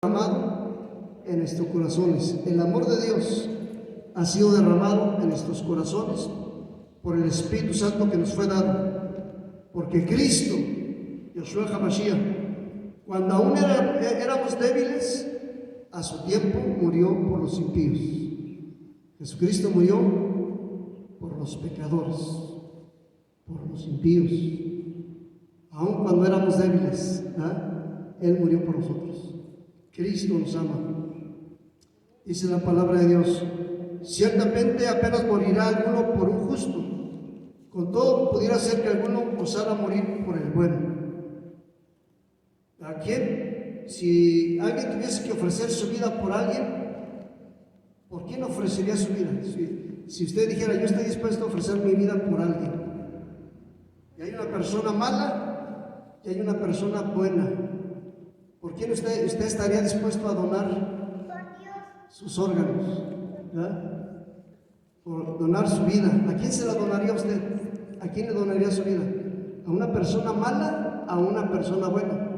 derramado en nuestros corazones. El amor de Dios ha sido derramado en nuestros corazones por el Espíritu Santo que nos fue dado. Porque Cristo, Yeshua HaMashiach, cuando aún éramos débiles, a su tiempo murió por los impíos. Jesucristo murió por los pecadores, por los impíos. Aún cuando éramos débiles, Él murió por nosotros. Cristo nos ama. Dice la palabra de Dios: ciertamente apenas morirá alguno por un justo, con todo pudiera ser que alguno osara morir por el bueno. ¿A quién? Si alguien tuviese que ofrecer su vida por alguien, ¿por quién ofrecería su vida? Si usted dijera: yo estoy dispuesto a ofrecer mi vida por alguien, y hay una persona mala y hay una persona buena, ¿por quién usted estaría dispuesto a donar sus órganos? ¿Verdad? Por donar su vida. ¿A quién se la donaría usted? ¿A quién le donaría su vida? ¿A una persona mala? ¿A una persona buena?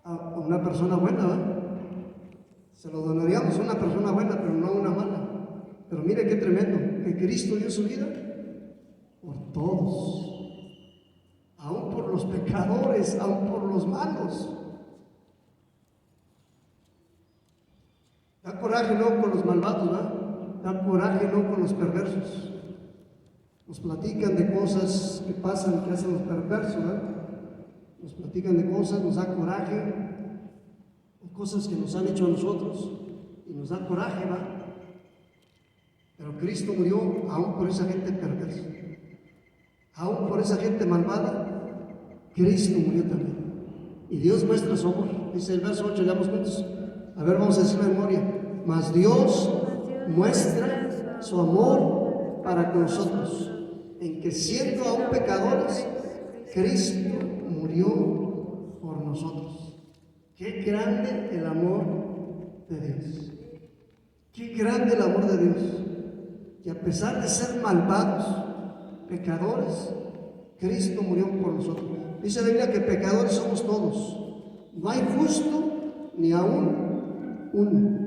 A una persona buena, ¿verdad? Se lo donaríamos a una persona buena, pero no a una mala. Pero mire qué tremendo, que Cristo dio su vida por todos, aún por los pecadores, aún por los malos. Da coraje no con los malvados, ¿verdad? Da coraje no con los perversos. Nos platican de cosas que pasan, que hacen los perversos, ¿verdad? Nos platican de cosas, nos da coraje, cosas que nos han hecho a nosotros, y nos da coraje, ¿verdad? Pero Cristo murió aún por esa gente perversa, aún por esa gente malvada. Cristo murió también. Y Dios muestra su amor. Dice el verso 8, leamos juntos. A ver, vamos a decir la memoria. Mas Dios muestra su amor para con nosotros, en que siendo aún pecadores, Cristo murió por nosotros. Qué grande el amor de Dios. Qué grande el amor de Dios. Y a pesar de ser malvados, pecadores, Cristo murió por nosotros. Dice la Biblia que pecadores somos todos. No hay justo ni aún uno.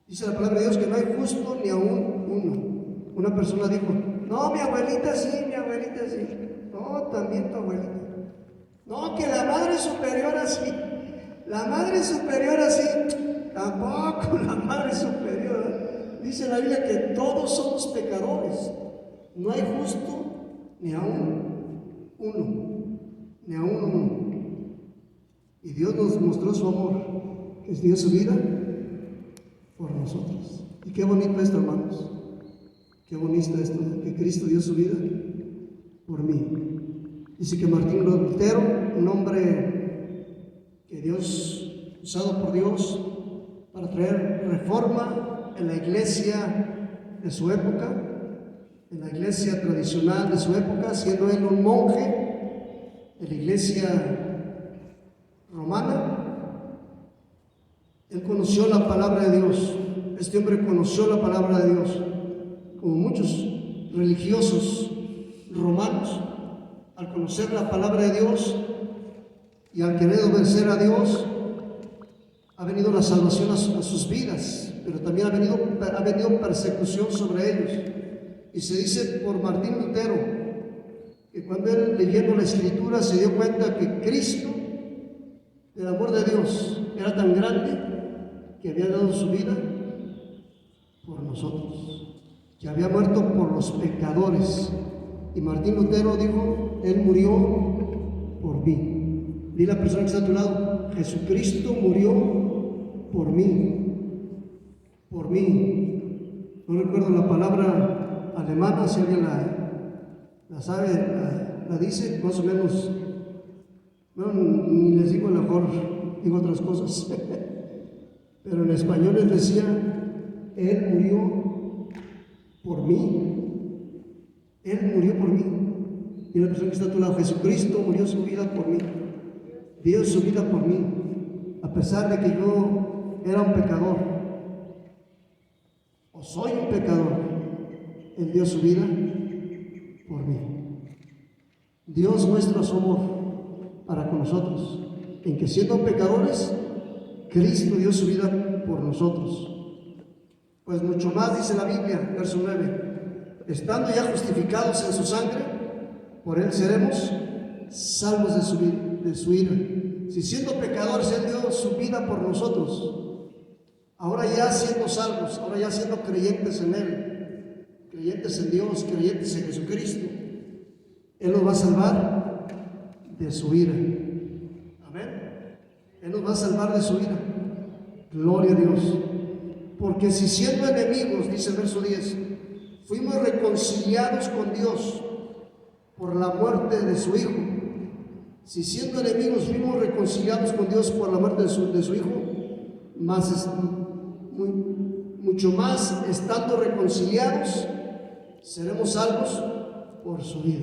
Dice la palabra de Dios que no hay justo ni aún uno. Una persona dijo: no, mi abuelita sí, mi abuelita sí. No, también tu abuelita. No, que la madre superiora sí. La madre superiora sí. Tampoco la madre superiora. Dice la Biblia que todos somos pecadores. No hay justo ni aún uno. Ni aún uno. Y Dios nos mostró su amor, que dio su vida por nosotros. Y qué bonito esto, hermanos. Qué bonito esto, que Cristo dio su vida por mí. Dice que Martín Lutero, un hombre que Dios, usado por Dios para traer reforma en la iglesia de su época, en la iglesia tradicional de su época, siendo él un monje de la iglesia romana, él conoció la palabra de Dios. Este hombre conoció la palabra de Dios, como muchos religiosos romanos. Al conocer la palabra de Dios y al querer obedecer a Dios, ha venido la salvación a sus vidas, pero también ha venido persecución sobre ellos. Y se dice por Martín Lutero que cuando él, leyendo la Escritura, se dio cuenta que Cristo, el amor de Dios, era tan grande que había dado su vida por nosotros, que había muerto por los pecadores. Y Martín Lutero dijo: él murió por mí. Dile a la persona que está a tu lado: Jesucristo murió por mí. Por mí. No recuerdo la palabra alemana, si alguien la sabe, la dice, más o menos. Bueno, ni les digo, mejor digo otras cosas. Pero en español les decía: él murió por mí. Él murió por mí. Y la persona que está a tu lado: Jesucristo murió su vida por mí. Dio su vida por mí. A pesar de que yo era un pecador, o soy un pecador, Él dio su vida por mí. Dios muestra su amor para con nosotros, en que siendo pecadores, Cristo dio su vida por nosotros. Pues mucho más dice la Biblia, verso 9, estando ya justificados en su sangre, por él seremos salvos de su ira. Si siendo pecadores él dio su vida por nosotros, ahora ya siendo salvos, ahora ya siendo creyentes en él, creyentes en Dios, creyentes en Jesucristo, él nos va a salvar de su ira. Amén. Él nos va a salvar de su ira. Gloria a Dios. Porque si siendo enemigos, dice el verso 10, fuimos reconciliados con Dios por la muerte de su Hijo. Si siendo enemigos fuimos reconciliados con Dios por la muerte de su Hijo, mucho más estando reconciliados, seremos salvos por su vida.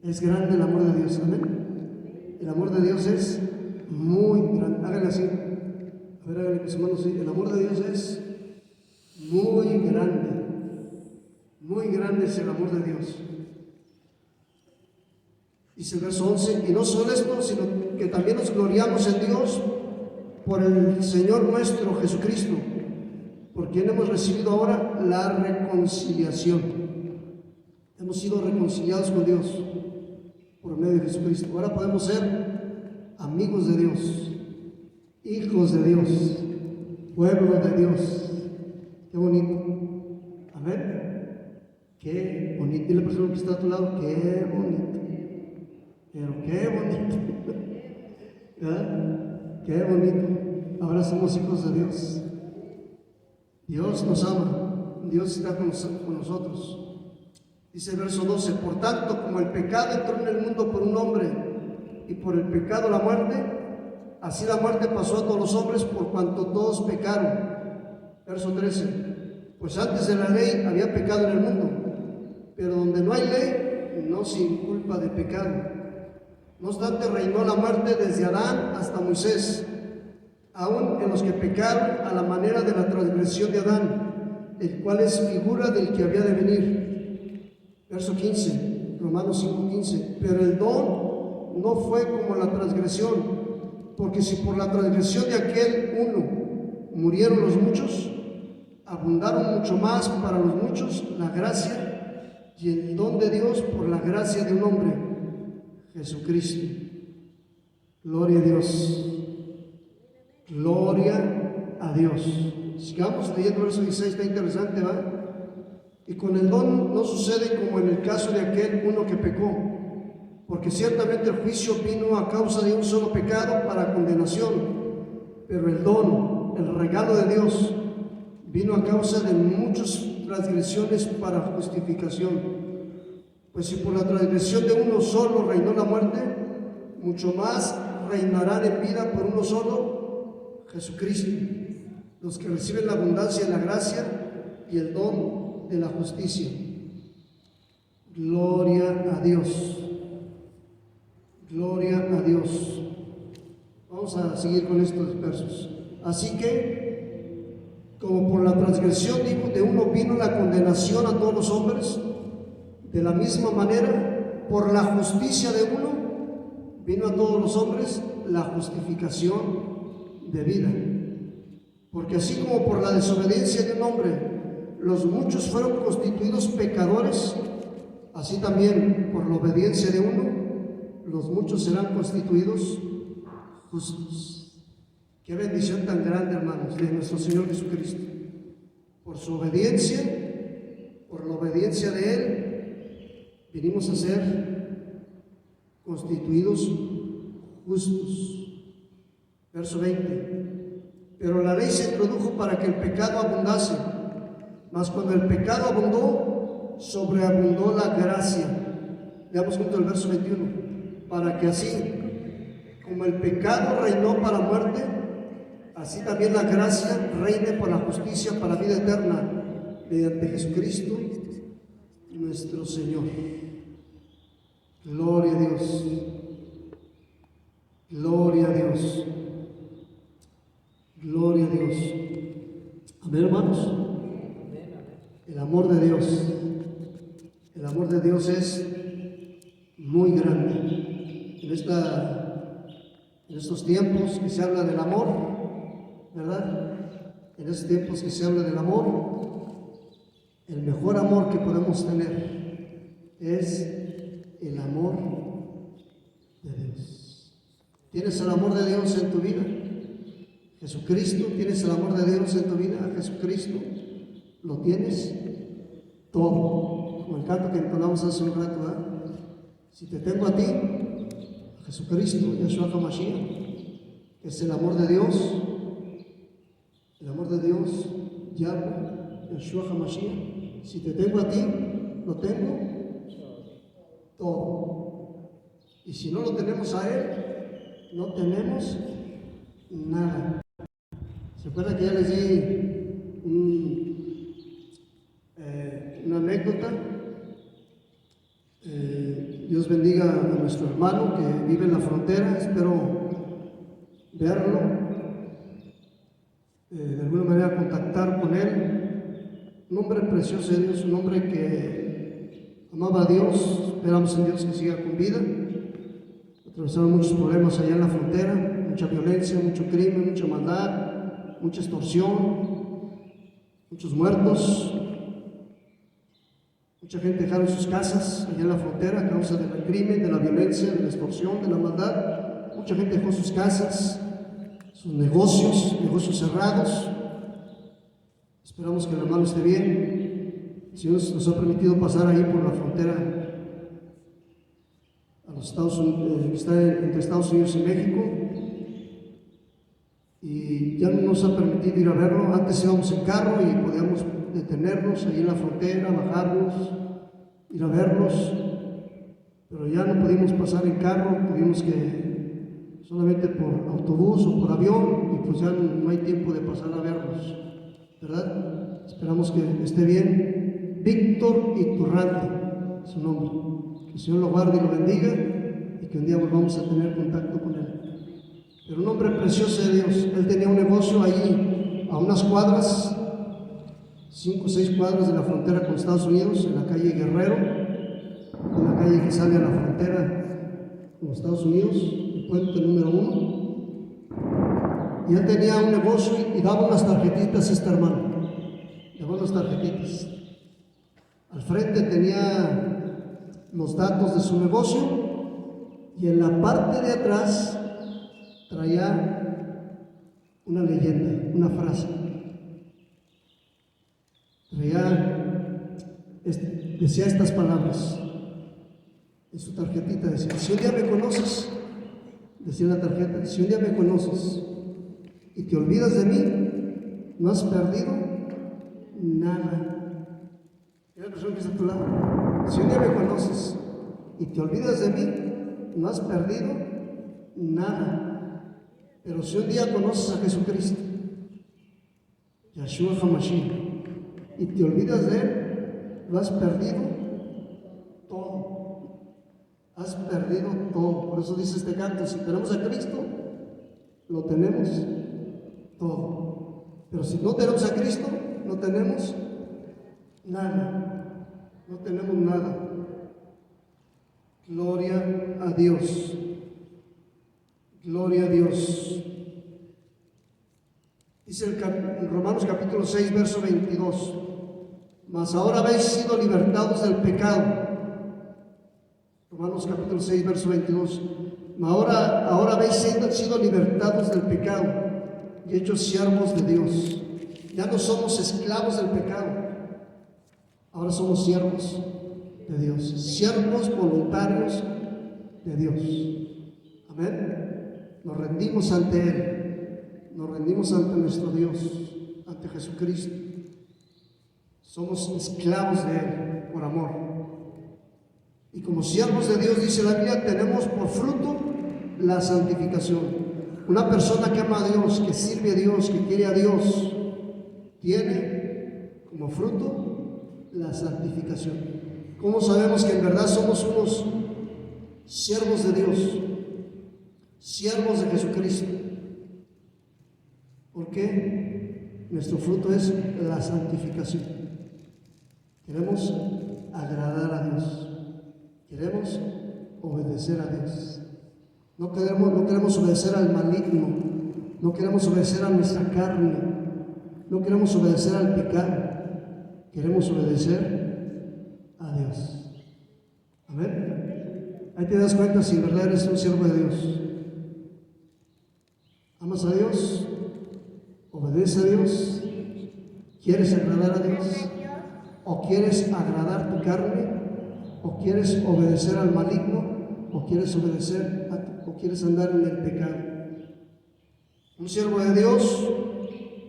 Es grande el amor de Dios, amén. El amor de Dios es muy grande. Háganle así. A ver, háganle mis manos así. El amor de Dios es muy grande. Muy grande es el amor de Dios. Dice el verso 11, y no solo esto, sino que también nos gloriamos en Dios por el Señor nuestro Jesucristo, por quien hemos recibido ahora la reconciliación. Hemos sido reconciliados con Dios por medio de Jesucristo. Ahora podemos ser amigos de Dios, hijos de Dios, pueblo de Dios. Qué bonito. Amén. Qué bonito. Dile a la persona que está a tu lado, qué bonito. Pero qué bonito. ¿Verdad? Qué bonito. Ahora somos hijos de Dios. Dios nos ama. Dios está con nosotros. Dice el verso 12, por tanto, como el pecado entró en el mundo por un hombre, y por el pecado la muerte, así la muerte pasó a todos los hombres por cuanto todos pecaron. Verso 13, pues antes de la ley había pecado en el mundo, pero donde no hay ley, no se inculpa de pecado. No obstante, reinó la muerte desde Adán hasta Moisés, aun en los que pecaron a la manera de la transgresión de Adán, el cual es figura del que había de venir. Verso 15, Romanos 5:15, pero el don no fue como la transgresión, porque si por la transgresión de aquel uno murieron los muchos, abundaron mucho más para los muchos la gracia y el don de Dios por la gracia de un hombre, Jesucristo. Gloria a Dios. Gloria a Dios. Sigamos leyendo el verso 16, está interesante, ¿va? Y con el don no sucede como en el caso de aquel uno que pecó, porque ciertamente el juicio vino a causa de un solo pecado para condenación, pero el don, el regalo de Dios, vino a causa de muchas transgresiones para justificación. Pues si por la transgresión de uno solo reinó la muerte, mucho más reinarán en vida por uno solo, Jesucristo, los que reciben la abundancia de la gracia y el don de la justicia. Gloria a Dios. Gloria a Dios. Vamos a seguir con estos versos. Así que, como por la transgresión de uno vino la condenación a todos los hombres, de la misma manera, por la justicia de uno, vino a todos los hombres la justificación de vida. Porque así como por la desobediencia de un hombre, los muchos fueron constituidos pecadores, así también por la obediencia de uno, los muchos serán constituidos justos. Qué bendición tan grande, hermanos, de nuestro Señor Jesucristo. Por su obediencia, por la obediencia de Él, vinimos a ser constituidos justos. Verso 20. Pero la ley se introdujo para que el pecado abundase, mas cuando el pecado abundó, sobreabundó la gracia. Leamos junto el verso 21. Para que así, como el pecado reinó para muerte, así también la gracia reine por la justicia para vida eterna, mediante Jesucristo, nuestro Señor. Gloria a Dios. Gloria a Dios. Gloria a Dios. Amén, hermanos. El amor de Dios. El amor de Dios es muy grande. En esta En estos tiempos que se habla del amor, ¿verdad? En estos tiempos que se habla del amor, el mejor amor que podemos tener es el amor de Dios. ¿Tienes el amor de Dios en tu vida? Jesucristo, ¿tienes el amor de Dios en tu vida? A Jesucristo, ¿lo tienes? Todo. Como el canto que entonamos hace un rato, ¿verdad? Si te tengo a ti, a Jesucristo, Yeshua HaMashiach, que es el amor de Dios, Yahweh, Yeshua HaMashiach. Si te tengo a ti, lo tengo todo. Y si no lo tenemos a Él, no tenemos nada. ¿Se acuerdan que ya les di una anécdota? Dios bendiga a nuestro hermano que vive en la frontera. Espero verlo, de alguna manera contactar con él. Un hombre precioso de Dios, un hombre que amaba a Dios. Esperamos en Dios que siga con vida. Atravesaron muchos problemas allá en la frontera, mucha violencia, mucho crimen, mucha maldad, mucha extorsión, muchos muertos. Mucha gente dejaron sus casas allá en la frontera a causa del crimen, de la violencia, de la extorsión, de la maldad. Mucha gente dejó sus casas, sus negocios cerrados. Esperamos que el hermano esté bien. El Señor nos ha permitido pasar ahí por la frontera a los Estados Unidos, que está entre Estados Unidos y México. Y ya no nos ha permitido ir a verlo. Antes íbamos en carro y podíamos detenernos ahí en la frontera, bajarnos, ir a verlos, pero ya no pudimos pasar en carro, tuvimos que solamente por autobús o por avión, y pues ya no hay tiempo de pasar a verlos, ¿verdad? Esperamos que esté bien. Víctor Iturralde, su nombre. Que el Señor lo guarde y lo bendiga, y que un día volvamos a tener contacto con él. Pero un hombre precioso de Dios. Él tenía un negocio ahí a unas cuadras, 5 o 6 cuadras de la frontera con Estados Unidos, en la calle Guerrero, una calle que sale a la frontera con Estados Unidos, el puente número 1. Y él tenía un negocio y daba unas tarjetitas a este hermano. Daba unas tarjetitas. Al frente tenía los datos de su negocio y en la parte de atrás traía una leyenda, una frase. Decía estas palabras en su tarjetita, decía: si un día me conoces, decía la tarjeta, si un día me conoces y te olvidas de mí, no has perdido nada. Y la persona que está a tu lado: si un día me conoces y te olvidas de mí, no has perdido nada. Pero si un día conoces a Jesucristo, Yeshua HaMashiach, y te olvidas de Él, lo has perdido todo. Has perdido todo. Por eso dice este canto: si tenemos a Cristo, lo tenemos todo. Pero si no tenemos a Cristo, no tenemos nada. No tenemos nada. Gloria a Dios. Gloria a Dios. Dice en Romanos capítulo 6, verso 22: mas ahora habéis sido libertados del pecado. Romanos capítulo 6, verso 22. Ahora habéis sido libertados del pecado y hechos siervos de Dios. Ya no somos esclavos del pecado, ahora somos siervos de Dios, siervos voluntarios de Dios. Amén. Nos rendimos ante Él, nos rendimos ante nuestro Dios, ante Jesucristo. Somos esclavos de Él por amor. Y como siervos de Dios, dice la Biblia, tenemos por fruto la santificación. Una persona que ama a Dios, que sirve a Dios, que quiere a Dios, tiene como fruto la santificación. ¿Cómo sabemos que en verdad somos unos siervos de Dios, siervos de Jesucristo? Porque nuestro fruto es la santificación. Queremos agradar a Dios, queremos obedecer a Dios. No queremos obedecer al maligno, no queremos obedecer a nuestra carne, no queremos obedecer al pecado, queremos obedecer a Dios. Amén. Ahí te das cuenta si en verdad eres un siervo de Dios. ¿Amas a Dios? ¿Obedece a Dios? ¿Quieres agradar a Dios? ¿O quieres agradar tu carne? ¿O quieres obedecer al maligno? ¿O quieres o quieres andar en el pecado? Un siervo de Dios,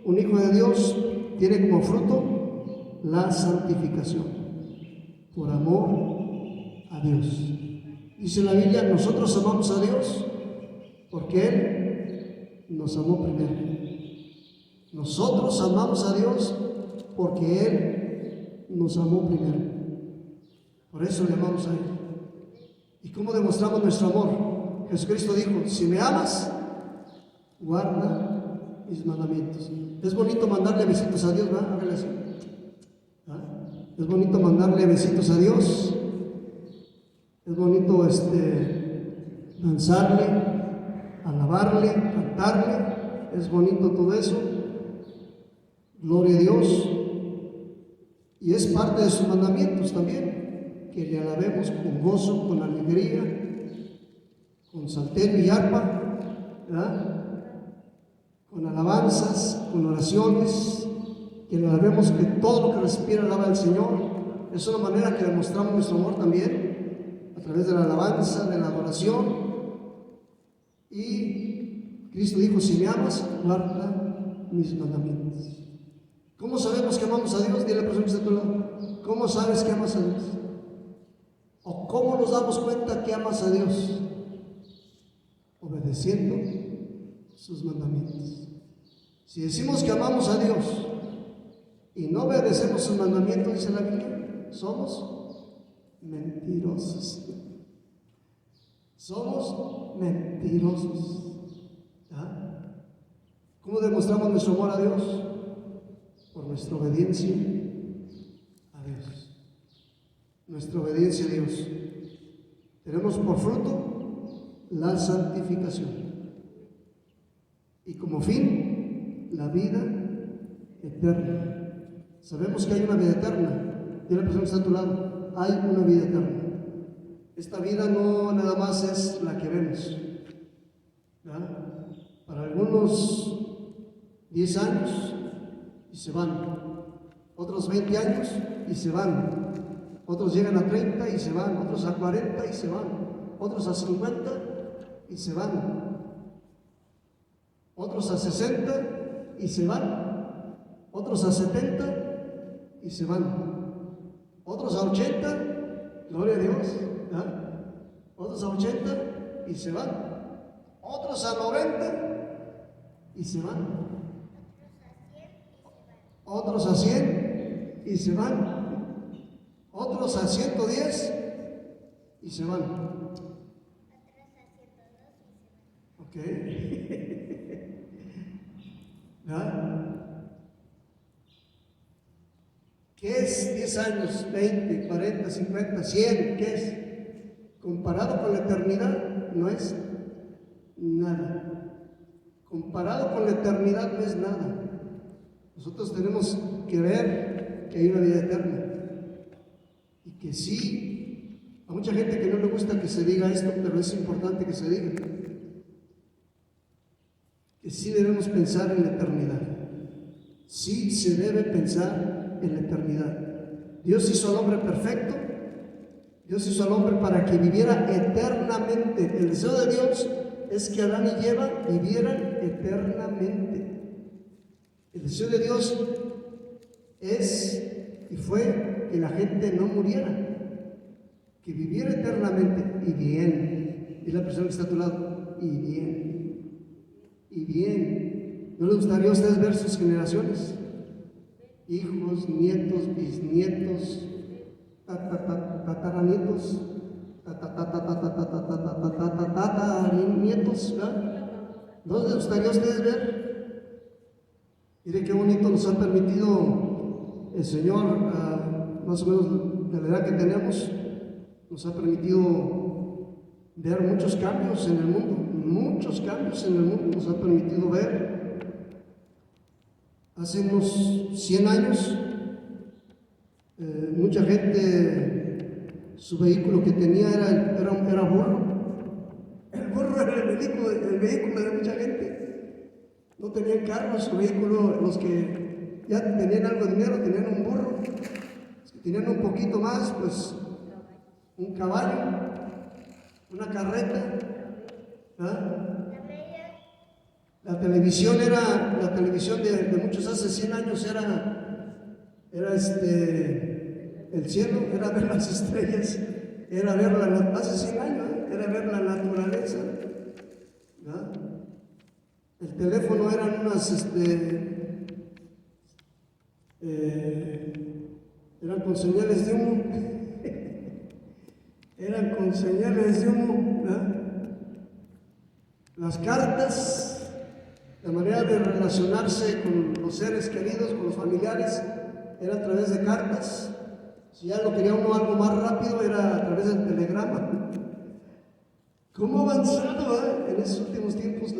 un hijo de Dios, tiene como fruto la santificación por amor a Dios. Dice la Biblia, nosotros amamos a Dios porque Él nos amó primero. Nosotros amamos a Dios porque Él nos amó primero. Por eso le amamos a Él. ¿Y cómo demostramos nuestro amor? Jesucristo dijo, si me amas, guarda mis mandamientos. Es bonito mandarle besitos a Dios, ¿verdad? Hágale así. ¿Ah? Es bonito mandarle besitos a Dios. Es bonito danzarle, alabarle, cantarle. Es bonito todo eso. Gloria a Dios. Y es parte de sus mandamientos también, que le alabemos con gozo, con alegría, con salterio y arpa, ¿verdad? Con alabanzas, con oraciones, que le alabemos, que todo lo que respira alaba al Señor. Es una manera que demostramos nuestro amor también, a través de la alabanza, de la adoración. Y Cristo dijo, si me amas, guarda mis mandamientos. ¿Cómo sabemos que amamos a Dios? Dile a la persona que está a tu lado. ¿Cómo sabes que amas a Dios? ¿O cómo nos damos cuenta que amas a Dios? Obedeciendo sus mandamientos. Si decimos que amamos a Dios y no obedecemos sus mandamientos, dice la Biblia, somos mentirosos. Somos mentirosos. ¿Ya? ¿Cómo demostramos nuestro amor a Dios? Por nuestra obediencia a Dios. Nuestra obediencia a Dios. Tenemos por fruto la santificación. Y como fin, la vida eterna. Sabemos que hay una vida eterna. Dile a la persona que está a tu lado, hay una vida eterna. Esta vida no nada más es la que vemos. ¿Verdad? Para algunos 10 años y se van, otros 20 años y se van, otros llegan a 30 y se van, otros a 40 y se van, otros a 50 y se van, otros a 60 y se van, otros a 70 y se van, otros a 80, gloria a Dios, ¿verdad? Otros a 80 y se van, otros a 90 y se van, otros a 100 y se van, otros a 110 y se van. Ok. ¿Verdad? ¿Qué es 10 años, 20, 40, 50, 100? ¿Qué es? Comparado con la eternidad, no es nada. Comparado con la eternidad, no es nada. Nosotros tenemos que ver que hay una vida eterna y que sí, a mucha gente que no le gusta que se diga esto, pero es importante que se diga, que sí debemos pensar en la eternidad, sí se debe pensar en la eternidad. Dios hizo al hombre perfecto, Dios hizo al hombre para que viviera eternamente. El deseo de Dios es que Adán y Eva vivieran eternamente. El deseo de Dios es y fue que la gente no muriera, que viviera eternamente y bien. Y la persona que está a tu lado, y bien, y bien. ¿No les gustaría a ustedes ver sus generaciones? Hijos, nietos, bisnietos, tataranietos, tataranietos, ¿verdad? ¿No les gustaría a ustedes ver? Mire qué bonito nos ha permitido el Señor, más o menos de la edad que tenemos, nos ha permitido ver muchos cambios en el mundo, nos ha permitido ver. Hace unos 100 años, mucha gente, su vehículo que tenía era burro. El burro era el vehículo de mucha gente. No tenían carro, su vehículo, los que ya tenían algo de dinero tenían un burro. Los que tenían un poquito más, pues un caballo, una carreta. ¿Ah? La televisión de muchos hace 100 años era el cielo, era ver las estrellas, era ver hace 100 años, era ver la naturaleza. ¿Verdad? El teléfono eran eran con señales de humo, eran con señales de humo. ¿Verdad? Las cartas, la manera de relacionarse con los seres queridos, con los familiares, era a través de cartas. Si ya lo quería uno algo más rápido, era a través del telegrama. ¿Cómo ha avanzado en esos últimos tiempos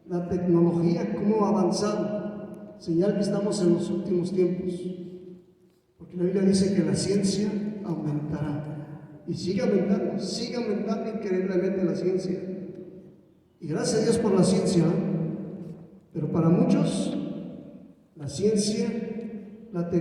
la tecnología? ¿Cómo ha avanzado? Señal que estamos en los últimos tiempos. Porque la Biblia dice que la ciencia aumentará. Y sigue aumentando increíblemente la ciencia. Y gracias a Dios por la ciencia, pero para muchos, la ciencia, la tecnología,